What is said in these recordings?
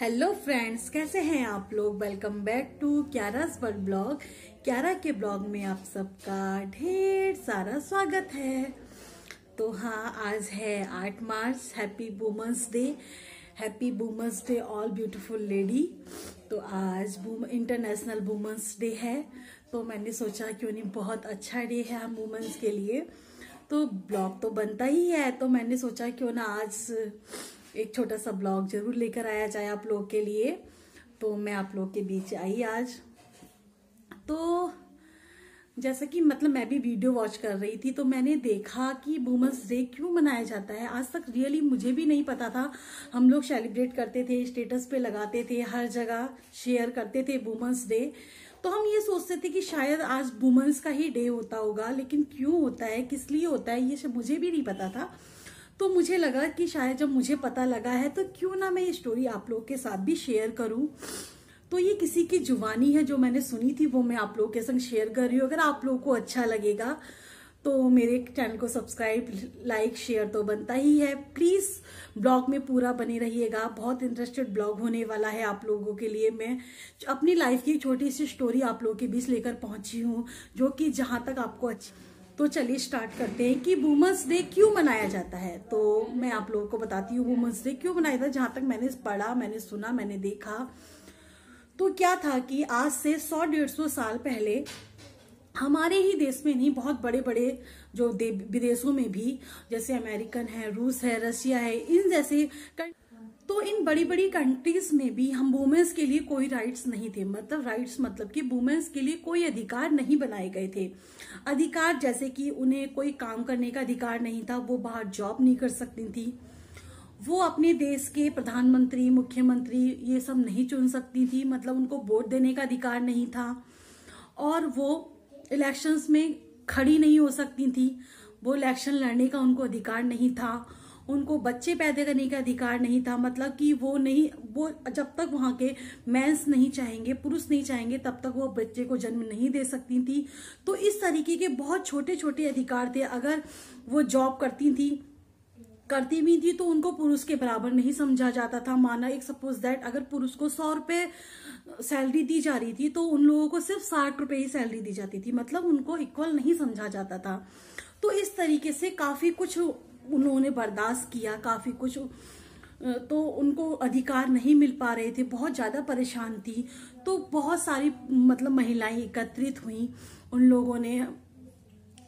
Hello friends, कैसे हैं आप लोग। Welcome back to Kyara's world blog. Kyara के ब्लॉग में आप सबका ढेर सारा स्वागत है। तो हाँ, आज है 8 March. Happy women's day. Happy women's day all beautiful lady. तो आज इंटरनेशनल वुमेन्स डे है, तो मैंने सोचा क्यों नहीं, बहुत अच्छा डे है हम वुमेन्स के लिए, तो ब्लॉग तो बनता ही है। तो मैंने सोचा क्यों ना आज एक छोटा सा ब्लॉग जरूर लेकर आया जाए आप लोग के लिए। तो मैं आप लोग के बीच आई आज। तो जैसा कि मैं भी वीडियो वॉच कर रही थी, तो मैंने देखा कि वुमेन्स डे क्यों मनाया जाता है। आज तक रियली मुझे भी नहीं पता था। हम लोग सेलिब्रेट करते थे, स्टेटस पे लगाते थे, हर जगह शेयर करते थे वुमेन्स डे। तो हम ये सोचते थे कि शायद आज वुमेन्स का ही डे होता होगा, लेकिन क्यों होता है, किस लिए होता है, ये मुझे भी नहीं पता था। तो मुझे लगा कि शायद जब मुझे पता लगा है तो क्यों ना मैं ये स्टोरी आप लोग के साथ भी शेयर करूं। तो ये किसी की जुबानी है जो मैंने सुनी थी, वो मैं आप लोग के संग शेयर कर रही हूँ। अगर आप लोग को अच्छा लगेगा तो मेरे चैनल को सब्सक्राइब, लाइक, शेयर तो बनता ही है। प्लीज ब्लॉग में पूरा बने रहिएगा, बहुत इंटरेस्टेड ब्लॉग होने वाला है आप लोगों के लिए। मैं अपनी लाइफ की छोटी सी स्टोरी आप लोगों के बीच लेकर पहुंची हूँ, जो कि जहां तक आपको अच्छी। तो चलिए स्टार्ट करते हैं कि वुमेन्स डे क्यों मनाया जाता है। तो मैं आप लोगों को बताती हूँ वुमेन्स डे क्यों मनाया था। जहां तक मैंने पढ़ा, मैंने सुना, मैंने देखा, तो क्या था कि आज से 100-150 साल पहले हमारे ही देश में नहीं, बहुत बड़े बड़े जो विदेशों में भी, जैसे अमेरिकन है, रूस है, रशिया है, इन जैसे तो इन बड़ी बड़ी कंट्रीज में भी हम वुमेन्स के लिए कोई राइट्स नहीं थे। राइट्स मतलब कि वुमेन्स के लिए कोई अधिकार नहीं बनाए गए थे। अधिकार जैसे कि उन्हें कोई काम करने का अधिकार नहीं था, वो बाहर जॉब नहीं कर सकती थी, वो अपने देश के प्रधानमंत्री, मुख्यमंत्री ये सब नहीं चुन सकती थी, उनको वोट देने का अधिकार नहीं था, और वो इलेक्शंस में खड़ी नहीं हो सकती थी, वो इलेक्शन लड़ने का उनको अधिकार नहीं था, उनको बच्चे पैदा करने का अधिकार नहीं था। कि वो जब तक वहां के मेंस नहीं चाहेंगे, पुरुष नहीं चाहेंगे, तब तक वो बच्चे को जन्म नहीं दे सकती थी। तो इस तरीके के बहुत छोटे छोटे अधिकार थे। अगर वो जॉब करती भी थी तो उनको पुरुष के बराबर नहीं समझा जाता था। माना एक सपोज दैट अगर पुरुष को 100 रुपए सैलरी दी जा रही थी, तो उन लोगों को सिर्फ 60 रुपए ही सैलरी दी जाती थी, उनको इक्वल नहीं समझा जाता था। तो इस तरीके से काफी कुछ उन्होंने बर्दाश्त किया, काफी कुछ, तो उनको अधिकार नहीं मिल पा रहे थे, बहुत ज्यादा परेशान थी। तो बहुत सारी महिलाएं एकत्रित हुई, उन लोगों ने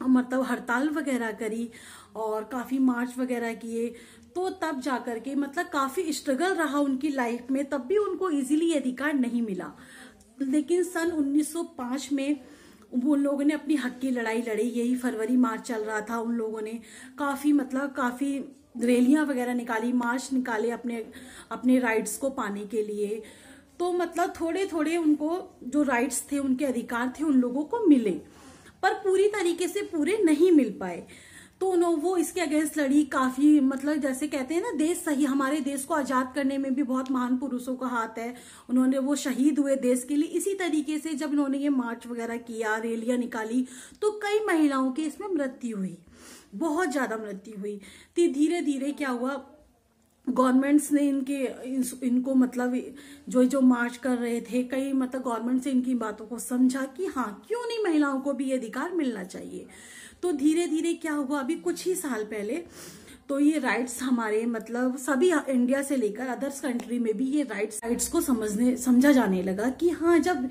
हड़ताल वगैरह करी और काफी मार्च वगैरह किए। तो तब जाकर के काफी स्ट्रगल रहा उनकी लाइफ में, तब भी उनको इजीली अधिकार नहीं मिला। लेकिन सन 1905 में उन लोगों ने अपनी हक की लड़ाई लड़ी। यही फरवरी मार्च चल रहा था। उन लोगों ने काफी रैलियां वगैरह निकाली, मार्च निकाले अपने राइट्स को पाने के लिए। तो थोड़े थोड़े उनको जो राइट्स थे, उनके अधिकार थे, उन लोगों को मिले, पर पूरी तरीके से पूरे नहीं मिल पाए। तो वो इसके अगेंस्ट लड़ी काफी। जैसे कहते हैं ना, देश सही, हमारे देश को आजाद करने में भी बहुत महान पुरुषों का हाथ है। वो शहीद हुए देश के लिए। इसी तरीके से जब इन्होंने ये मार्च वगैरह किया, रैलियां निकाली, तो कई महिलाओं की इसमें मृत्यु हुई, बहुत ज्यादा मृत्यु हुई। तो धीरे धीरे क्या हुआ, गवर्नमेंट्स ने इनको जो मार्च कर रहे थे, कई गवर्नमेंट से इनकी बातों को समझा कि हाँ, क्यों नहीं महिलाओं को भी ये अधिकार मिलना चाहिए। तो धीरे धीरे क्या हुआ, अभी कुछ ही साल पहले तो ये राइट्स हमारे सभी इंडिया से लेकर अदर्स कंट्री में भी ये राइट्स को समझा जाने लगा कि हाँ, जब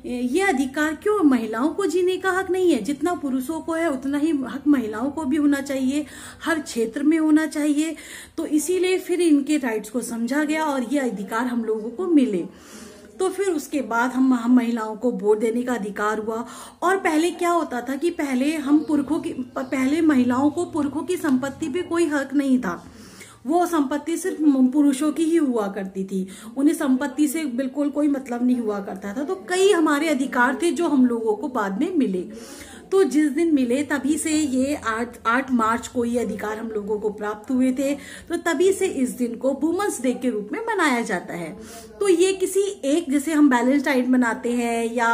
ये अधिकार क्यों महिलाओं को जीने का हक नहीं है, जितना पुरुषों को है उतना ही हक महिलाओं को भी होना चाहिए, हर क्षेत्र में होना चाहिए। तो इसीलिए फिर इनके राइट्स को समझा गया और ये अधिकार हम लोगों को मिले। तो फिर उसके बाद हम महिलाओं को वोट देने का अधिकार हुआ। और पहले क्या होता था कि पहले महिलाओं को पुरखों की संपत्ति पे कोई हक नहीं था, वो संपत्ति सिर्फ पुरुषों की ही हुआ करती थी, उन्हें संपत्ति से बिल्कुल कोई मतलब नहीं हुआ करता था। तो कई हमारे अधिकार थे जो हम लोगों को बाद में मिले। तो जिस दिन मिले तभी से ये 8 मार्च को ये अधिकार हम लोगों को प्राप्त हुए थे, तो तभी से इस दिन को वुमेन्स डे के रूप में मनाया जाता है। तो ये किसी एक, जैसे हम वैलेंटाइन बनाते हैं या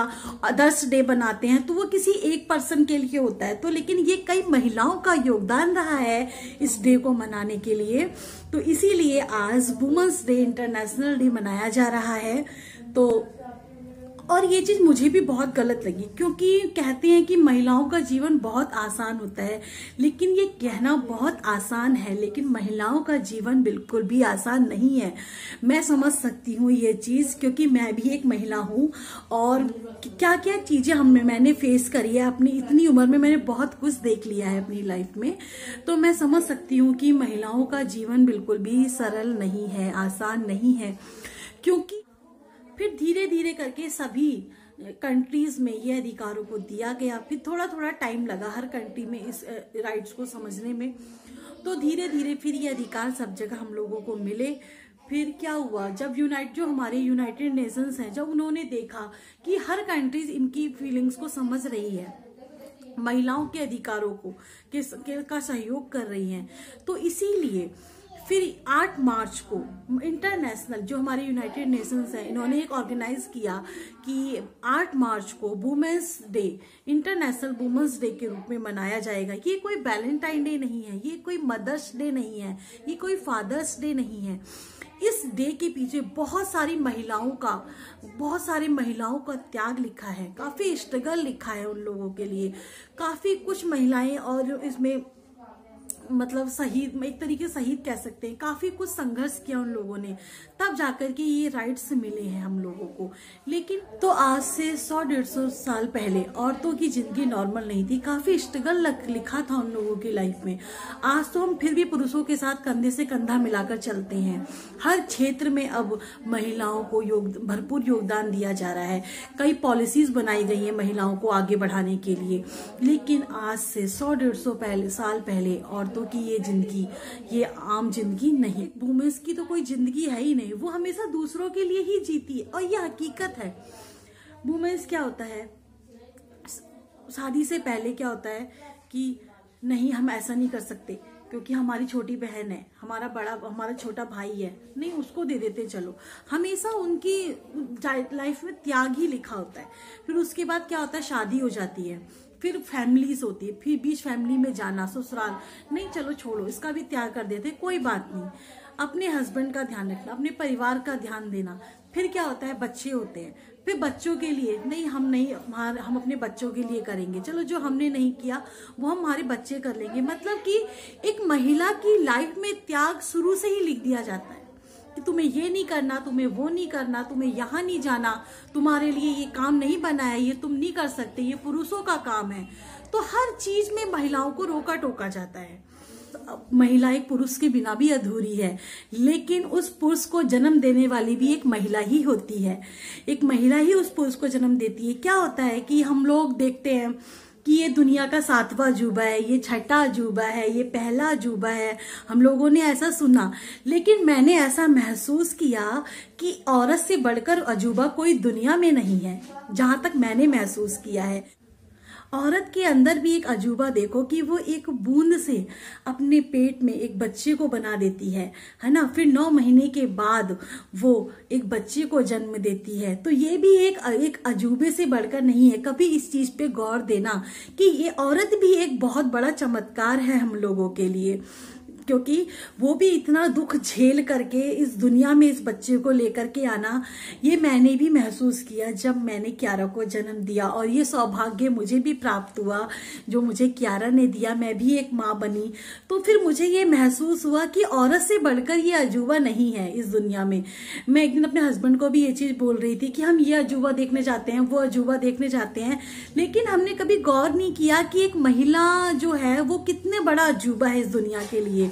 अदर्स डे बनाते हैं, तो वो किसी एक पर्सन के लिए होता है, तो लेकिन ये कई महिलाओं का योगदान रहा है इस डे को मनाने के लिए, तो इसीलिए आज वुमेन्स डे, इंटरनेशनल डे मनाया जा रहा है। तो और ये चीज मुझे भी बहुत गलत लगी, क्योंकि कहते हैं कि महिलाओं का जीवन बहुत आसान होता है, लेकिन ये कहना बहुत आसान है, लेकिन महिलाओं का जीवन बिल्कुल भी आसान नहीं है। मैं समझ सकती हूँ ये चीज, क्योंकि मैं भी एक महिला हूँ और क्या क्या चीजें मैंने फेस करी है अपनी इतनी उम्र में। मैंने बहुत कुछ देख लिया है अपनी लाइफ में, तो मैं समझ सकती हूँ कि महिलाओं का जीवन बिल्कुल भी सरल नहीं है, आसान नहीं है। क्योंकि फिर धीरे धीरे करके सभी कंट्रीज में ये अधिकारों को दिया गया, फिर थोड़ा थोड़ा टाइम लगा हर कंट्री में इस राइट्स को समझने में, तो धीरे धीरे फिर ये अधिकार सब जगह हम लोगों को मिले। फिर क्या हुआ, जब जो हमारे यूनाइटेड नेशंस हैं, जब उन्होंने देखा कि हर कंट्रीज इनकी फीलिंग्स को समझ रही है, महिलाओं के अधिकारों को का सहयोग कर रही हैं, तो इसीलिए फिर 8 मार्च को इंटरनेशनल, जो हमारे यूनाइटेड नेशंस हैं, इन्होंने एक ऑर्गेनाइज किया कि 8 मार्च को women's day, international women's day के रूप में मनाया जाएगा। ये कोई वैलेंटाइन डे नहीं है, ये कोई मदर्स डे नहीं है, ये कोई फादर्स डे नहीं है। इस डे के पीछे बहुत सारी महिलाओं का त्याग लिखा है, काफी स्ट्रगल लिखा है उन लोगों के लिए, काफी कुछ महिलाएं, और इसमें मतलब शहीद, एक तरीके से शहीद कह सकते हैं, काफी कुछ संघर्ष किया उन लोगों ने, तब जाकर के ये राइट्स मिले हैं हम लोगों को। लेकिन तो आज से 100-150 साल पहले औरतों की जिंदगी नॉर्मल नहीं थी, काफी स्ट्रगल लिखा था उन लोगों की लाइफ में। आज तो हम फिर भी पुरुषों के साथ कंधे से कंधा मिलाकर चलते हैं, हर क्षेत्र में अब महिलाओं को भरपूर योगदान दिया जा रहा है, कई पॉलिसीज बनाई गई है महिलाओं को आगे बढ़ाने के लिए। लेकिन आज से 100-150 साल पहले औरतों की ये जिंदगी, ये आम जिंदगी नहीं, वुमेन्स की तो कोई जिंदगी है ही नहीं, वो हमेशा दूसरों के लिए ही जीती है, और ये हकीकत है। वुमेन्स क्या होता है, शादी से पहले क्या होता है कि नहीं, हम ऐसा नहीं कर सकते क्योंकि हमारी छोटी बहन है, हमारा छोटा भाई है, नहीं उसको दे देते चलो। हमेशा उनकी लाइफ में त्याग ही लिखा होता है। फिर उसके बाद क्या होता है, शादी हो जाती है, फिर फैमिलीज होती है, फिर बीच फैमिली में जाना, ससुराल, नहीं चलो छोड़ो, इसका भी त्याग कर देते, कोई बात नहीं। अपने हस्बैंड का ध्यान रखना, अपने परिवार का ध्यान देना। फिर क्या होता है, बच्चे होते हैं, फिर बच्चों के लिए नहीं, हम अपने बच्चों के लिए करेंगे, चलो जो हमने नहीं किया वो हमारे बच्चे कर लेंगे। मतलब कि एक महिला की लाइफ में त्याग शुरू से ही लिख दिया जाता है कि तुम्हें ये नहीं करना, तुम्हें वो नहीं करना, तुम्हें यहाँ नहीं जाना, तुम्हारे लिए ये काम नहीं बना है, ये तुम नहीं कर सकते, ये पुरुषों का काम है। तो हर चीज में महिलाओं को रोका टोका जाता है। महिला एक पुरुष के बिना भी अधूरी है, लेकिन उस पुरुष को जन्म देने वाली भी एक महिला ही होती है, एक महिला ही उस पुरुष को जन्म देती है। क्या होता है कि हम लोग देखते हैं कि ये दुनिया का 7वां अजूबा है, ये छठा अजूबा है, ये पहला अजूबा है, हम लोगों ने ऐसा सुना। लेकिन मैंने ऐसा महसूस किया कि औरत से बढ़कर अजूबा कोई दुनिया में नहीं है, जहां तक मैंने महसूस किया है। औरत के अंदर भी एक अजूबा देखो कि वो एक बूंद से अपने पेट में एक बच्चे को बना देती है ना, फिर 9 महीने के बाद वो एक बच्चे को जन्म देती है। तो ये भी एक अजूबे से बढ़कर नहीं है। कभी इस चीज पे गौर देना कि ये औरत भी एक बहुत बड़ा चमत्कार है हम लोगों के लिए, क्योंकि वो भी इतना दुख झेल करके इस दुनिया में इस बच्चे को लेकर के आना, ये मैंने भी महसूस किया जब मैंने क्यारा को जन्म दिया। और ये सौभाग्य मुझे भी प्राप्त हुआ जो मुझे क्यारा ने दिया, मैं भी एक माँ बनी। तो फिर मुझे ये महसूस हुआ कि औरत से बढ़कर ये अजूबा नहीं है इस दुनिया में। मैं एक दिन अपने हस्बैंड को भी ये चीज बोल रही थी कि हम ये अजूबा देखने जाते हैं, वो अजूबा देखने जाते हैं, लेकिन हमने कभी गौर नहीं किया कि एक महिला जो है वो कितने बड़ा अजूबा है इस दुनिया के लिए,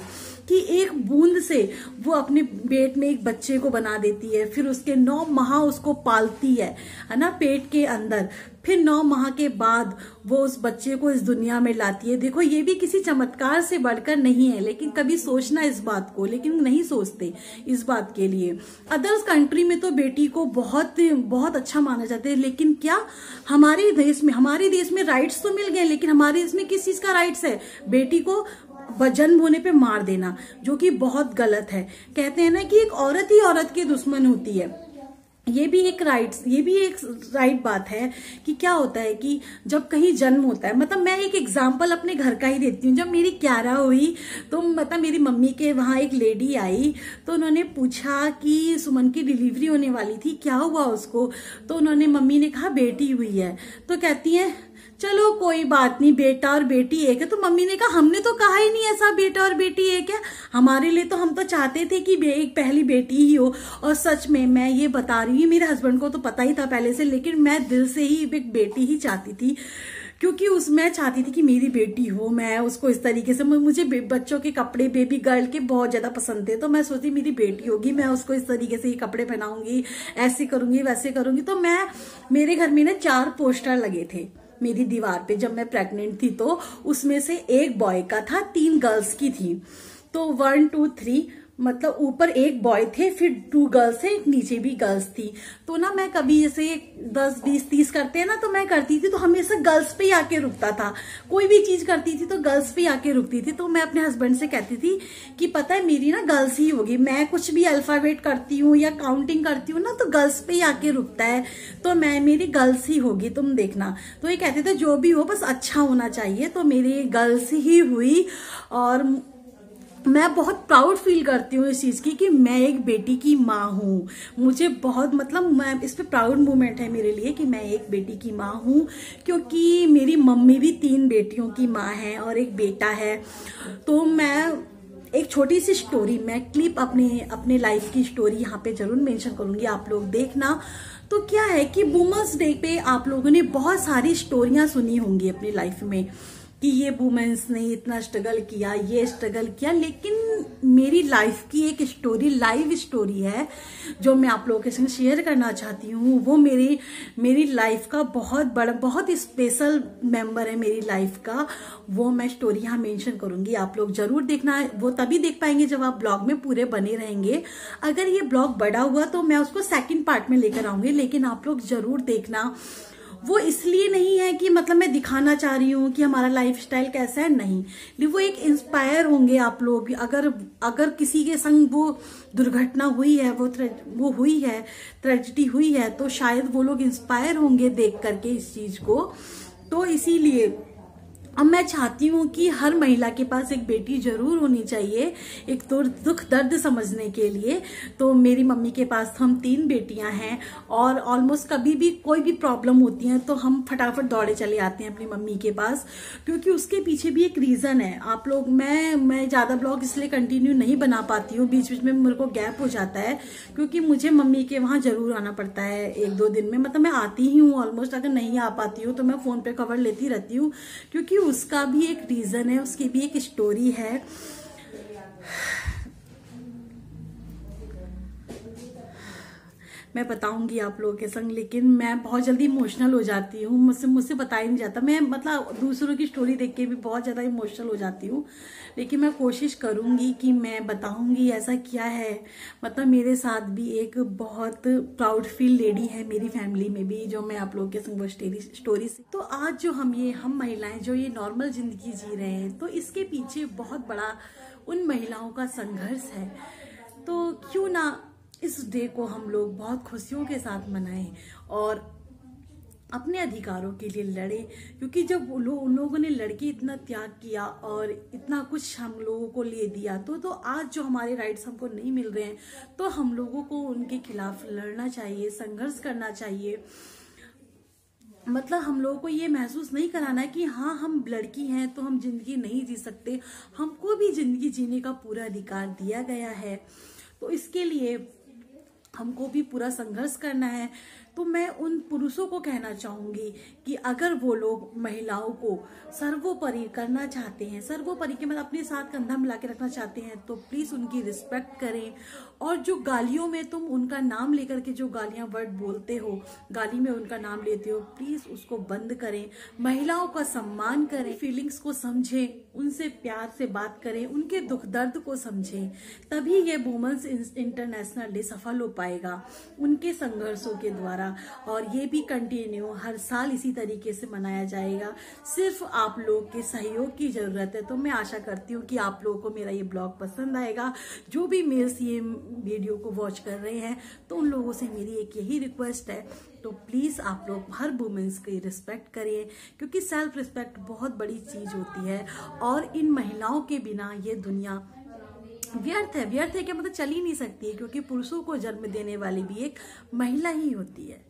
कि एक बूंद से वो अपने पेट में एक बच्चे को बना देती है, फिर उसके 9 माह उसको पालती है ना, पेट के अंदर। फिर 9 माह के बाद वो उस बच्चे को इस दुनिया में लाती है। देखो ये भी किसी चमत्कार से बढ़कर नहीं है, लेकिन कभी सोचना इस बात को, लेकिन नहीं सोचते इस बात के लिए। अदर्स कंट्री में तो बेटी को बहुत बहुत अच्छा माना जाता है, लेकिन क्या हमारे देश में राइट्स तो मिल गए, लेकिन हमारे देश में किस चीज का राइट्स है? बेटी को जन्म होने पे मार देना, जो कि बहुत गलत है। कहते हैं ना कि एक औरत ही औरत की दुश्मन होती है। ये भी एक राइट बात है कि क्या होता है कि जब कहीं जन्म होता है, मतलब मैं एक एग्जांपल अपने घर का ही देती हूँ। जब मेरी क्यारा हुई तो मतलब मेरी मम्मी के वहां एक लेडी आई, तो उन्होंने पूछा कि सुमन की डिलीवरी होने वाली थी, क्या हुआ उसको? तो उन्होंने, मम्मी ने कहा बेटी हुई है। तो कहती है चलो कोई बात नहीं, बेटा और बेटी एक है। तो मम्मी ने कहा हमने तो कहा ही नहीं ऐसा बेटा और बेटी एक है, हमारे लिए तो हम तो चाहते थे कि एक पहली बेटी ही हो। और सच में मैं ये बता रही हूँ, मेरे हस्बैंड को तो पता ही था पहले से, लेकिन मैं दिल से ही एक बेटी ही चाहती थी, क्योंकि मैं चाहती थी कि मेरी बेटी हो। मैं उसको इस तरीके से, मुझे बच्चों के कपड़े बेबी गर्ल के बहुत ज्यादा पसंद थे, तो मैं सोचती मेरी बेटी होगी, मैं उसको इस तरीके से ये कपड़े पहनाऊंगी, ऐसे करूंगी वैसे करूंगी। तो मेरे घर में ना 4 पोस्टर लगे थे मेरी दीवार पे जब मैं प्रेग्नेंट थी। तो उसमें से एक बॉय का था, 3 गर्ल्स की थी। तो 1 2 3 मतलब ऊपर एक बॉय थे, फिर 2 गर्ल्स है, एक नीचे भी गर्ल्स थी। तो ना मैं कभी जैसे 10 20 30 करते हैं ना, तो मैं करती थी तो हमेशा गर्ल्स पे ही आके रुकता था। कोई भी चीज करती थी तो गर्ल्स पे ही आके रुकती थी। तो मैं अपने हस्बैंड से कहती थी कि पता है मेरी ना गर्ल्स ही होगी, मैं कुछ भी अल्फाबेट करती हूँ या काउंटिंग करती हूँ ना, तो गर्ल्स पे ही आके रुकता है, तो मेरी गर्ल्स ही होगी, तुम देखना। तो ये कहते थे जो भी हो बस अच्छा होना चाहिए। तो मेरी गर्ल्स ही हुई, और मैं बहुत प्राउड फील करती हूँ इस चीज की कि मैं एक बेटी की माँ हूँ। मुझे बहुत, मतलब मैं इस पे प्राउड मोमेंट है मेरे लिए कि मैं एक बेटी की माँ हूँ, क्योंकि मेरी मम्मी भी 3 बेटियों की माँ है और एक बेटा है। तो मैं एक छोटी सी स्टोरी, मैं क्लिप अपने लाइफ की स्टोरी यहाँ पे जरूर मेंशन करूंगी, आप लोग देखना। तो क्या है कि वुमेन्स डे पे आप लोगों ने बहुत सारी स्टोरियां सुनी होंगी अपनी लाइफ में कि ये वुमेन्स ने इतना स्ट्रगल किया, ये स्ट्रगल किया, लेकिन मेरी लाइफ की एक स्टोरी, लाइव स्टोरी है जो मैं आप लोगों के संग शेयर करना चाहती हूँ। वो मेरी लाइफ का बहुत बड़ा, बहुत स्पेशल मेंबर है मेरी लाइफ का। वो मैं स्टोरी यहाँ मेंशन करूंगी, आप लोग जरूर देखना। वो तभी देख पाएंगे जब आप ब्लॉग में पूरे बने रहेंगे। अगर ये ब्लॉग बड़ा हुआ तो मैं उसको सेकंड पार्ट में लेकर आऊंगी, लेकिन आप लोग जरूर देखना। वो इसलिए नहीं है कि मतलब मैं दिखाना चाह रही हूँ कि हमारा लाइफस्टाइल कैसा है, नहीं, वो एक इंस्पायर होंगे आप लोग। अगर किसी के संग वो दुर्घटना हुई है, वो हुई है, ट्रेजेडी हुई है, तो शायद वो लोग इंस्पायर होंगे देख करके इस चीज को। तो इसीलिए अब मैं चाहती हूँ कि हर महिला के पास एक बेटी जरूर होनी चाहिए, एक तो दुख दर्द समझने के लिए। तो मेरी मम्मी के पास हम 3 बेटियां हैं, और ऑलमोस्ट कभी भी कोई भी प्रॉब्लम होती है तो हम फटाफट दौड़े चले आते हैं अपनी मम्मी के पास, क्योंकि उसके पीछे भी एक रीजन है। आप लोग, मैं ज्यादा ब्लॉग इसलिए कंटिन्यू नहीं बना पाती हूँ, बीच बीच में मेरे को गैप हो जाता है, क्योंकि मुझे मम्मी के वहां जरूर आना पड़ता है 1-2 दिन में। मतलब मैं आती ही हूँ ऑलमोस्ट, अगर नहीं आ पाती हूँ तो मैं फोन पे खबर लेती रहती हूँ, क्योंकि उसका भी एक रीजन है, उसकी भी एक स्टोरी है। मैं बताऊंगी आप लोगों के संग, लेकिन मैं बहुत जल्दी इमोशनल हो जाती हूँ, मुझसे बताया नहीं जाता। मैं मतलब दूसरों की स्टोरी देख के भी बहुत ज्यादा इमोशनल हो जाती हूँ, लेकिन मैं कोशिश करूंगी कि मैं बताऊंगी ऐसा क्या है। मतलब मेरे साथ भी एक बहुत प्राउड फील लेडी है मेरी फैमिली में भी, जो मैं आप लोगों के संग वो स्टोरी से। तो आज जो हम महिलाएं जो ये नॉर्मल जिंदगी जी रहे हैं, तो इसके पीछे बहुत बड़ा उन महिलाओं का संघर्ष है। तो क्यों ना इस डे को हम लोग बहुत खुशियों के साथ मनाएं और अपने अधिकारों के लिए लड़े, क्योंकि जब उन लोगों ने लड़के इतना त्याग किया और इतना कुछ हम लोगों को ले दिया, तो आज जो हमारे राइट्स हमको नहीं मिल रहे हैं, तो हम लोगों को उनके खिलाफ लड़ना चाहिए, संघर्ष करना चाहिए। मतलब हम लोगों को ये महसूस नहीं कराना है कि हाँ हम लड़की हैं तो हम जिंदगी नहीं जी सकते, हमको भी जिंदगी जीने का पूरा अधिकार दिया गया है। तो इसके लिए हमको भी पूरा संघर्ष करना है। तो मैं उन पुरुषों को कहना चाहूंगी कि अगर वो लोग महिलाओं को सर्वोपरि करना चाहते हैं, सर्वोपरि के मतलब अपने साथ कंधा मिला के रखना चाहते हैं, तो प्लीज उनकी रिस्पेक्ट करें। और जो गालियों में तुम उनका नाम लेकर के जो गालियां वर्ड बोलते हो, गाली में उनका नाम लेते हो, प्लीज उसको बंद करें। महिलाओं का सम्मान करें, फीलिंग्स को समझें, उनसे प्यार से बात करें, उनके दुख दर्द को समझें, तभी ये वुमेन्स इंटरनेशनल डे सफल हो पाएगा उनके संघर्षों के द्वारा। और ये भी कंटिन्यू हर साल इसी तरीके से मनाया जाएगा। सिर्फ आप लोग के सहयोग की जरूरत है। तो मैं आशा करती हूँ कि आप लोगों को मेरा ये ब्लॉग पसंद आएगा। जो भी मेल्स ये वीडियो को वॉच कर रहे हैं, तो उन लोगों से मेरी एक यही रिक्वेस्ट है, तो प्लीज आप लोग हर वुमेन्स की रिस्पेक्ट करिए, क्योंकि सेल्फ रिस्पेक्ट बहुत बड़ी चीज होती है। और इन महिलाओं के बिना ये दुनिया व्यर्थ है। व्यर्थ है क्या मतलब चल ही नहीं सकती है, क्योंकि पुरुषों को जन्म देने वाली भी एक महिला ही होती है।